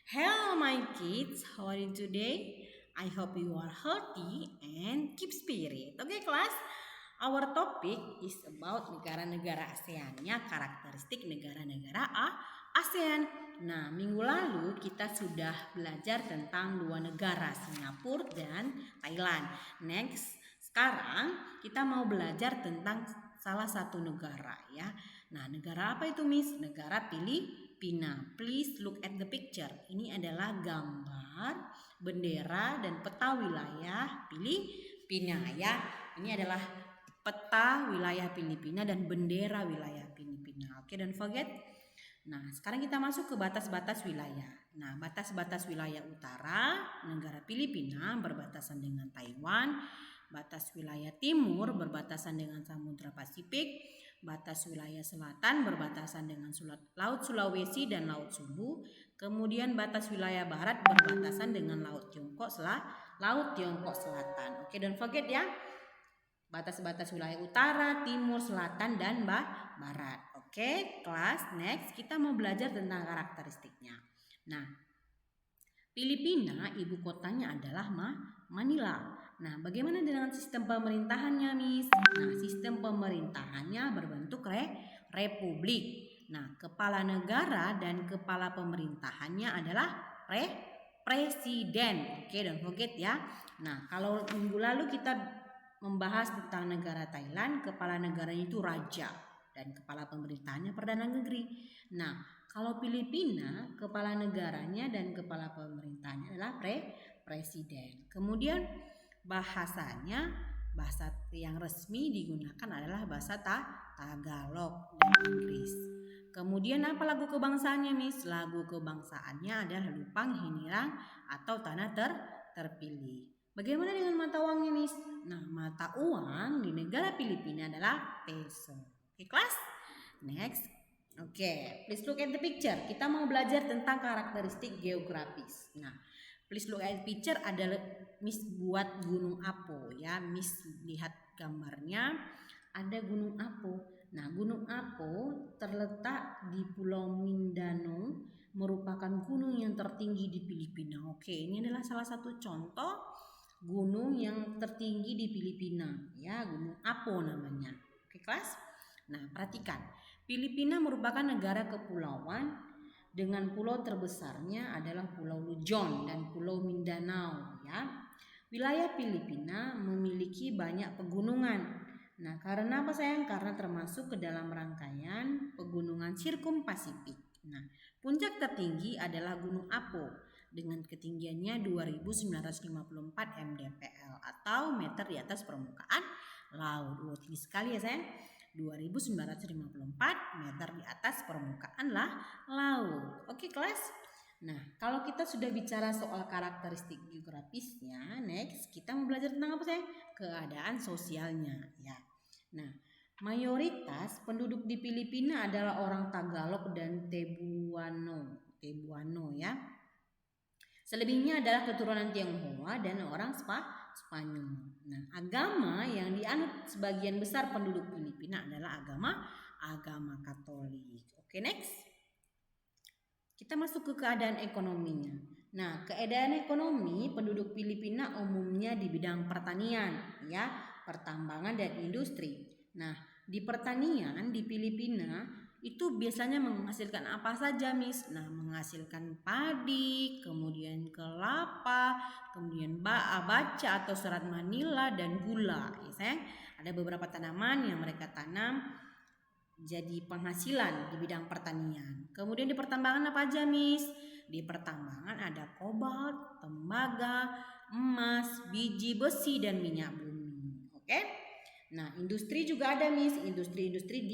Hello, my kids. How are you today? I hope you are healthy and keep spirit. Okay, class. Our topic is about negara-negara ASEAN, ya, karakteristik negara-negara ASEAN. Nah, minggu lalu kita sudah belajar tentang dua negara, Singapura dan Thailand. Next, sekarang kita mau belajar tentang salah satu negara, ya. Nah, negara apa itu, Miss? Negara Filipina. Please look at the picture. Ini adalah gambar bendera dan peta wilayah Filipina, ya. Ini adalah peta wilayah Filipina dan bendera wilayah Filipina. Oke, don't forget. Nah, sekarang kita masuk ke batas-batas wilayah. Nah, batas-batas wilayah utara negara Filipina berbatasan dengan Taiwan, batas wilayah timur berbatasan dengan Samudra Pasifik, batas wilayah selatan berbatasan dengan Laut Sulawesi dan Laut Sulu, kemudian batas wilayah barat berbatasan dengan Laut Tiongkok Selatan. Oke, don't forget ya. Batas-batas wilayah utara, timur, selatan, dan barat. Oke, kelas next kita mau belajar tentang karakteristiknya. Nah, Filipina ibu kotanya adalah Manila. Nah, bagaimana dengan sistem pemerintahannya, Miss? Nah, sistem pemerintahannya berbentuk republik. Nah, kepala negara dan kepala pemerintahannya adalah presiden. Oke, don't forget ya. Nah, kalau minggu lalu kita membahas tentang negara Thailand, kepala negaranya itu raja dan kepala pemerintahannya perdana negeri. Nah, kalau Filipina, kepala negaranya dan kepala pemerintahannya adalah presiden. Kemudian bahasanya, bahasa yang resmi digunakan adalah bahasa Tagalog dan Inggris. Kemudian apa lagu kebangsaannya, Miss? Lagu kebangsaannya adalah Lupang Hinirang atau Tanah Terpilih. Bagaimana dengan mata uangnya, Miss? Nah, mata uang di negara Filipina adalah peso. Oke, kelas? Next. Oke, please look at the picture. Kita mau belajar tentang karakteristik geografis. Nah, please look at the picture. Ada Miss buat Gunung Apo ya. Miss lihat gambarnya. Ada Gunung Apo. Nah, Gunung Apo terletak di Pulau Mindanao, merupakan gunung yang tertinggi di Filipina. Oke, ini adalah salah satu contoh gunung yang tertinggi di Filipina, ya, Gunung Apo namanya. Oke, kelas? Nah, perhatikan. Filipina merupakan negara kepulauan dengan pulau terbesarnya adalah Pulau Luzon dan Pulau Mindanao, ya. Wilayah Filipina memiliki banyak pegunungan. Nah, karena apa sayang? Karena termasuk ke dalam rangkaian pegunungan Sirkum Pasifik. Nah, puncak tertinggi adalah Gunung Apo dengan ketinggiannya 2954 mdpl atau meter di atas permukaan laut. Tinggi sekali ya sayang. 2954 meter di atas permukaan laut. Oke, kelas. Nah, kalau kita sudah bicara soal karakteristik geografisnya, next kita mau belajar tentang apa sayang? Keadaan sosialnya, ya. Nah, mayoritas penduduk di Filipina adalah orang Tagalog dan Cebuano ya. Selebihnya adalah keturunan Tionghoa dan orang Spanyol. Nah, agama yang dianut sebagian besar penduduk Filipina adalah agama Katolik. Oke, next. Kita masuk ke keadaan ekonominya. Nah, keadaan ekonomi penduduk Filipina umumnya di bidang pertanian, ya, pertambangan dan industri. Nah, di pertanian di Filipina itu biasanya menghasilkan apa saja, Miss? Nah, menghasilkan padi, kemudian kelapa, kemudian baca atau serat Manila dan gula. Ya, sayang, ada beberapa tanaman yang mereka tanam jadi penghasilan di bidang pertanian. Kemudian di pertambangan apa aja, Miss? Di pertambangan ada kobalt, tembaga, emas, biji besi dan minyak bumi. Oke? Nah, industri juga ada, Miss. Industri-industri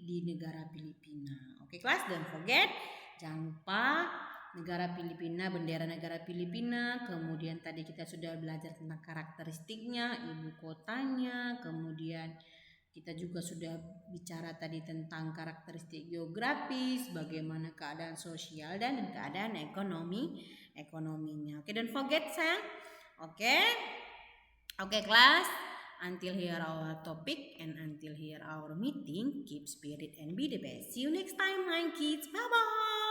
di negara Filipina. Oke, kelas, don't forget. Jangan lupa negara Filipina, bendera negara Filipina. Kemudian tadi kita sudah belajar tentang karakteristiknya, ibu kotanya. Kemudian kita juga sudah bicara tadi tentang karakteristik geografis, bagaimana keadaan sosial dan keadaan ekonominya. Oke, don't forget sayang. Oke, kelas. Until here our topic and until here our meeting. Keep spirit and be the best. See you next time, my kids. Bye bye.